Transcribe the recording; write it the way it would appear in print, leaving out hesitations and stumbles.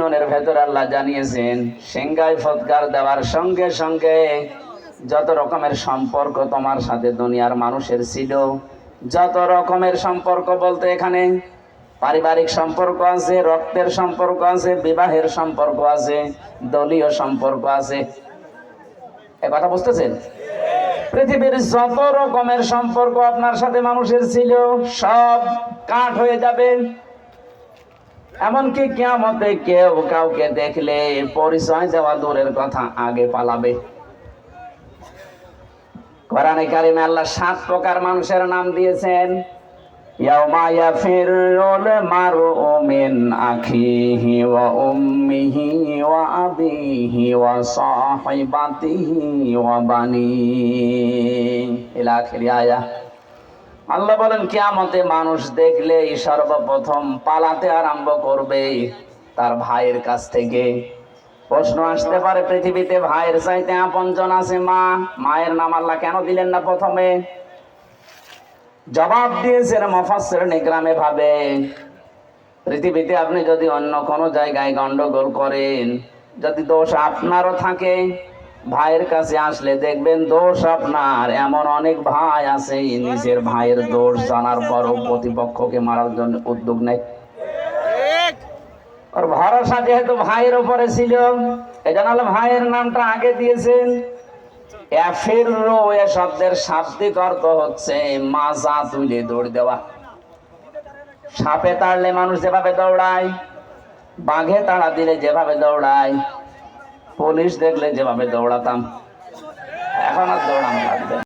ননের ভেতর আল্লাহ জানিয়েছেন সিংহায় ফৎকার দেওয়ার সঙ্গে সঙ্গে যত রকমের সম্পর্ক তোমার সাথে দুনিয়ার মানুষের ছিল, যত রকমের সম্পর্ক বলতে এখানে পারিবারিক সম্পর্ক আছে, রক্তের সম্পর্ক আছে, বিবাহের সম্পর্ক আছে, দলীয় সম্পর্ক আছে। এ কথা বুঝতেছেন? পৃথিবীর যত রকমের সম্পর্ক আপনার সাথে মানুষের ছিল সব কাট হয়ে যাবে। এমনকি কিয়ামতে কেউ কাউকে দেখলে পরিচয় দেওয়া দূরের কথা, আগে পালাবে। কোরআনে কারিমে আল্লাহ 7 প্রকার মানুষের নাম দিয়েছেন। ইয়াউমা ইয়াফিরুল মারউ মিন আখিহি ওয়া উম্মিহি ওয়া আবিহি ওয়া সাহিবাতিহি ওয়া বানিহি ইলা আখিরি আয়া। আল্লাহ বলেন কিয়ামতে মানুষ দেখলেই সর্বপ্রথম পালাতে আরম্ভ করবে তার ভাইয়ের কাছ থেকে। প্রশ্ন আসতে পারে, পৃথিবীতে ভাইয়ের চাইতে আপনজন আছে মা, মায়ের নাম আল্লাহ কেন দিলেন না প্রথমে? জবাব দিয়েছেন মুফাসসিরিন ইকরামে ভাবে, পৃথিবীতে আপনি যদি অন্য কোনো জায়গায় গন্ডগোল করেন, যদি দোষ আপনারও থাকে, ভাইয়ের কাছে আসলে দেখবেন দোষ আপনার। এমন অনেক ভাই আছে নিজের ভাইয়ের দোষ জানার পরও প্রতিপক্ষকে মারার জন্য উদ্যোগ নেয়। ওর ভরসা যেহেতু ভাইয়ের উপরে ছিল, এজন্য আল্লাহ ভাইয়ের নামটা আগে দিয়েছেন। ইয়াফিরু এ শব্দের শাব্দিক অর্থ হচ্ছে মাজা তুলে দৌড় দেওয়া। সাপে তাড়লে মানুষ যেভাবে দৌড়ায়, বাঘে তাড়া দিলে যেভাবে দৌড়ায়, পুলিশ দেখলে যেভাবে দৌড়াতাম, এখন আর দৌড়ানো লাগবে না।